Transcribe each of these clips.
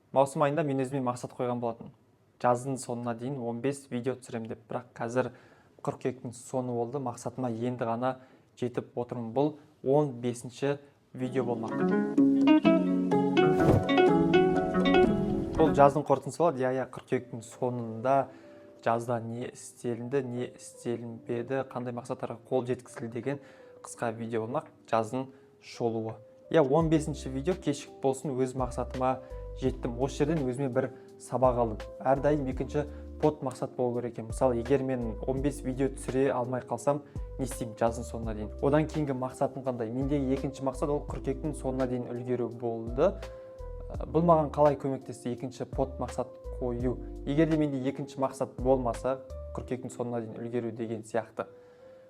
Маусым айында мен өзіме мақсат қойған болатын. Жаздың соңына дейін 15 видео түсірем деп, бірақ қазір қыркүйектің соңы болды, мақсатыма енді ғана жетіп отырмын. Бұл 15-ші видео болмақ. Бұл жаздың қорытындысы болады. Қыркүйектің соңында жазда не істелінді, не істелінбеді, қандай мақсаттарға қол жеткізілді деген қысқа видео болмақ. Жаздың шолуы. 15-ші видео кешік болсын, өз мақсатыма жеттім. Осы жерден өзіме бір сабақ алдым. Әрдайым екінші под мақсат болу керек екен. Мысалы, егер мен 15 видео түсіре алмай қалсам, не істеймін жаздың соңына дейін? Одан кейінгі мақсатым қандай? Мендегі екінші мақсат ол қыркүйектің соңына дейін үлгеру болды. Бұл маған қалай көмектесті екінші под мақсат қою? Егер де менде екінші мақсат болмаса, қыркүйектің соңына дейін үлгеру деген сияқты.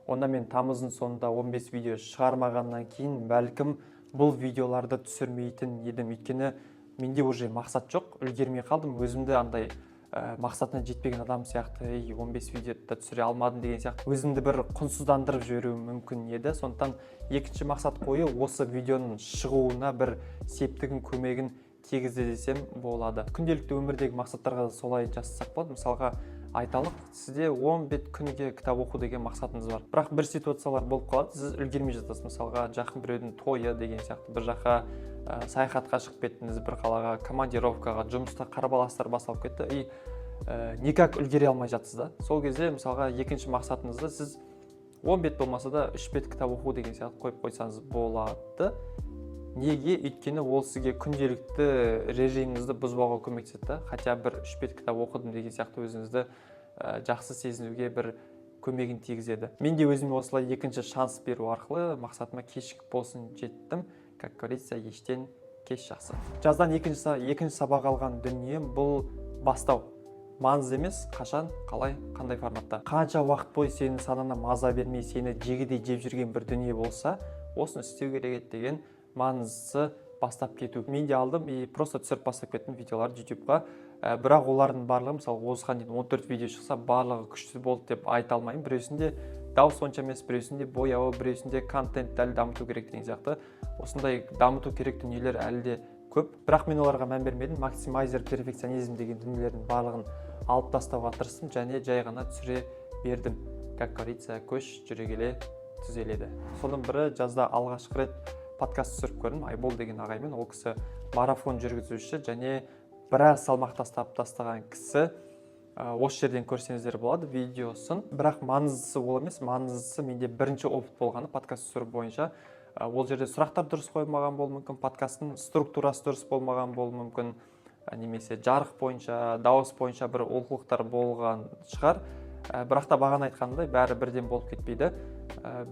Онда мен тамыздың соңында 15 видео шығармағаннан кейін бәлкім бұл видеоларды түсірмейтін едім. Өйткені менде уже мақсат жоқ, үлгермей қалдым. Өзімді андай мақсатына жетпеген адам сияқты, 15 видеода түсіре алмадым деген сияқты өзімді бір құнсыздандырып жіберу мүмкін еді. Сондықтан екінші мақсат қою осы видеоның шығуына бір септігін, көмегін тигізді десем болады. Күнделікті өмірдегі мақсаттарға да солай жасасақ болады. Мысалға айталық, сізде 10 бет күніге кітап оқу деген мақсатыңыз бар. Бірақ бір ситуациялар болып қалады, сіз үлгермей жатасыз. Мысалға, жақын біреудің тойы деген сияқты, бір жаққа саяхатқа шығып кеттіңіз, бір қалаға, командировкаға, жұмыста қарбаластар басталып кетті и никак үлгере алмай жатсыз да. Сол кезде, мысалға, екінші мақсатыңызды сіз 10 бет болмаса да 3 бет кітап оқу деген сияқты қойып қойсаңыз болады. Неге? Өйткені ол сізге күнделікті режиміңізді бұзбауға көмектеседі. Хотя бір 3 бет кітап оқыдым деген сияқты өзіңізді жақсы сезінуге бір көмегін тигізеді. Мен де өзіме осылай екінші шанс беру арқылы мақсатыма кешік болсын жеттім. Как говорится, ештен кеш жақсы. Жаздан екінші сабақ алған дүние бұл бастау. Маңызды емес, қашан, қалай, қандай форматта. Қанша уақыт бойы сенің санаңа маза бермей, сені жегідей жеп жүрген бір дүние болса, осыны істеу керек деген маңыздысы бастап кету. Мен де алдым и просто түсіріп бастап кеттім видеоларды YouTube-ға. Бірақ олардың барлығы, мысалы, осыған дейін 14 видео шықса, барлығы күшті болды деп айта алмаймын. Біреусінде дауыс онша емес, біреусінде бояуы, біреусінде контентті әлі дамыту керек деген сияқты. Осындай дамыту керек дүниелер әлі де көп. Бірақ мен оларға мән бермедім. Максимайзер, перфекционизм деген дүниелердің барлығын алып тастауға тырыстым және жай ғана түсіре бердім. Как говорится, көш жүре келе түзеледі. Соның бірі жазда алғашқы рет подкаст түсіріп көрдім. Айбол деген ағаймен, ол кісі марафон жүргізуші және біраз салмақ тастаған кісі. Осы жерден көрсеңіздер болады видеосын. Бірақ маңыздысы ол емес, маңыздысы менде бірінші опыт болғаны подкаст түсіру бойынша. Ол жерде сұрақтар дұрыс қойылмаған болуы мүмкін, подкасттың структурасы дұрыс болмаған болуы мүмкін, немесе жарық бойынша, дауыс бойынша бір олқылықтар болған шығар. Бірақ та бағана айтқандай бәрі бірден болып кетпейді.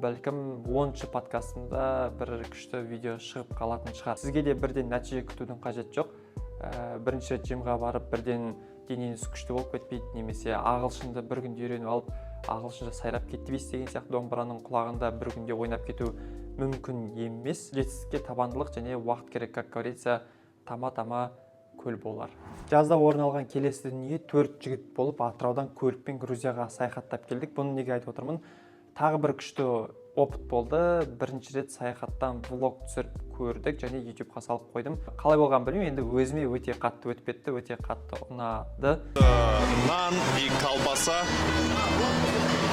Бәлкім 10-шы подкастымда бір күшті видео шығып қалатын шығар. Сізге де бірден нәтиже күтудің қажет жоқ. Бірінші рет жимға барып бірден денеңіз күшті болып кетпейді, немесе ағылшынды бір күнде үйреніп алып, ағылшынша сайрап кетті деген сияқты домбыраның құлағында бір күнде ойнап кету мүмкін емес. Жетістікке табандылық және уақыт керек, как говорится, тама-тама көл болар. Жазда орын алған келесі дүние 4 жігіт болып Атыраудан көлікпен Грузияға саяхаттап келдік. Бұны неге айтып отырмын? Тағы бір күшті опыт болды. Бірінші рет саяхаттан влог түсіріп көрдік және YouTube-ға салып қойдым. Қалай болған білмеймін, енді өзіме өте қатты өтіп кетті, өте қатты ұнады. Нан и колбаса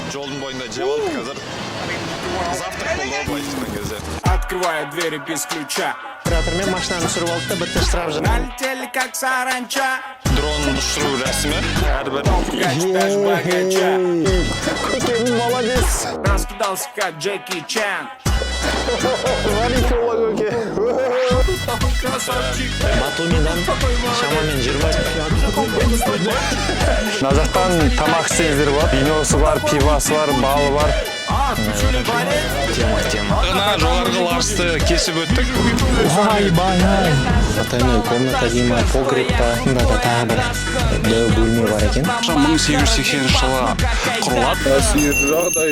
жолдың бойында жеп алдық қазір. Завтрак болды былай айтқан кезде. Открываю двери без ключа. Оператормен машинаны түсіріп алдық та бітті штраф жинап. Налетели как саранча. Дрон ұшыру рәсімі әрбір. Көкемін молодец. Раскидался как Джеки Чан. Варикола көке. Батумидан шамамен 20. Мына жақтан тамақ істеңіздер болады. Виносы бар, пивасы бар, балы бар. Тема. Ағына жоғарғы Ларсты кесіп өттік. Ай. Потайной комната дейма, погреб па, мында да тағы бір дәу бөлме бар екен. 1880 жылы құрылады. Әсер жағдай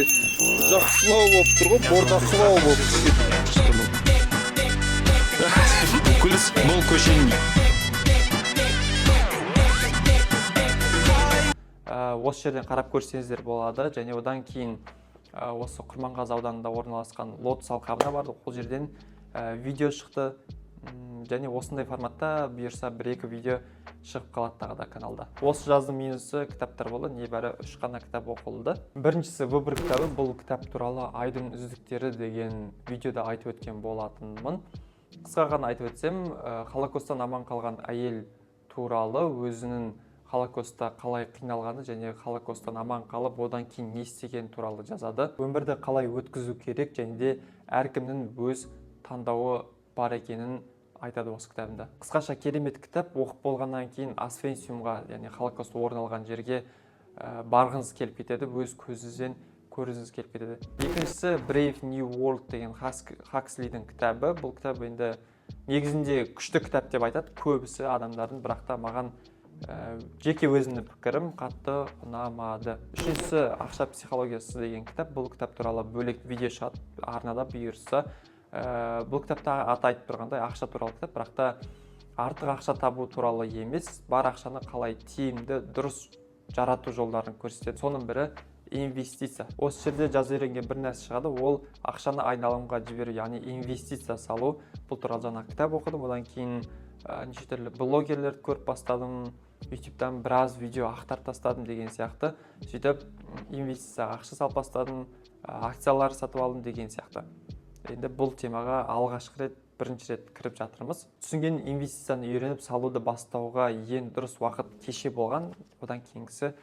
жақсылау болып тұр ғой, бордақылау болып. Бұл көшенің Осы жерден қарап көрсеңіздер болады және одан кейін осы Құрманғазы ауданында орналасқан Лотос алқабына бардық. Ол жерден видео шықты. және осындай форматта бұйырса 1-2 видео шығып қалады тағы да каналда. Осы жаздың минусы кітаптар болды, небәрі 3 қана кітап оқылды. Біріншісі выбор кітабы, бұл кітап туралы айдың үздіктері деген видеода айтып өткен болатынмын. Қысқа ғана айтып өтсем, Холокосттан аман қалған әйел туралы өзінің Холокостта қалай қиналғаны және Холокосттан аман қалып, одан кейін не істеген туралы жазады. Өмірді қалай өткізу керек және де әркімнің өз таңдауы бар екенін айтады осы кітабында. Қысқаша керемет кітап. Оқып болғаннан кейін Освенцимға, яғни Холокост орын алған жерге барғыңыз келіп кетеді, өз көзіңізбен көргіңіз келіп кетеді. Екіншісі Brave New World деген Хакслидің кітабы. Бұл кітап енді негізінде күшті кітап деп айтады көбісі адамдардың, бірақ та маған жеке өзімнің пікірім қатты ұнамады. Үшіншісі Ақша психологиясы деген кітап. Бұл кітап туралы бөлек видео шығады арнада бұйырса. Бұл кітапта аты айтып тұрғандай ақша туралы кітап, бірақ та артық ақша табу туралы емес, бар ақшаны қалай тиімді, дұрыс жарату жолдарын көрсетеді. Соның бірі инвестиция. Осы жерде жаза үйренген бір нәрсе шығады, ол ақшаны айналымға жіберу, яғни инвестиция салу. Бұл туралы жаңа кітап оқыдым, одан кейін неше түрлі блогерлерді көріп бастадым, YouTube'дан біраз видео ақтарып тастадым деген сияқты. Сөйтіп инвестицияға ақша салып бастадым, акциялар сатып алдым деген сияқты. Енді бұл темаға алғашқы рет, бірінші рет кіріп жатырмыз. Түсінген инвестицияны үйреніп салуды бастауға ең дұрыс уақыт кеше болған, одан кейінгісі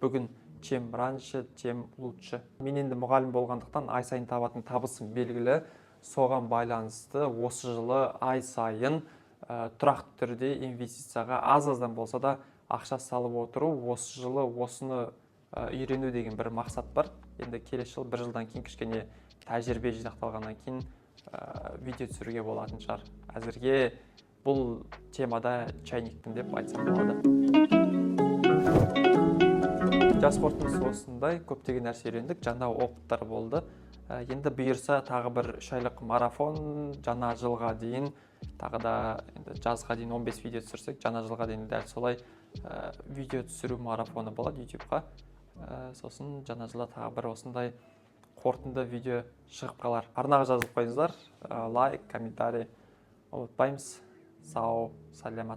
бүгін. Чем раньше, тем лучше. Мен енді мұғалім болғандықтан ай сайын табатын табысым белгілі. Соған байланысты осы жылы ай сайын тұрақты түрде инвестицияға аз-аздан болса да ақша салып отыру, осы жылы осыны үйрену деген бір мақсат бар. Енді келесі жыл, бір жылдан кейін кішкене тәжірибе жинақталғаннан кейін видео түсіруге болатын шығар. Әзірге бұл темада чайниктің деп айтсам болады. Жас қорытындысы осындай, көптеген нәрсе үйрендік, жаңа опыттар болды. Енді бұйырса тағы бір 3 айлық марафон, жаңа жылға дейін, тағы да жазға дейін 15 видео түсірсек, жаңа жылға дейін дәл солай видео түсіру марафоны болады YouTube-ға. Сосын жаңа жылда тағы бір осындай қорытынды видео шығып қалар. Арнаға жазып қойыңыздар, лайк, комментарий ұмытпаймыз. Сау, саламат.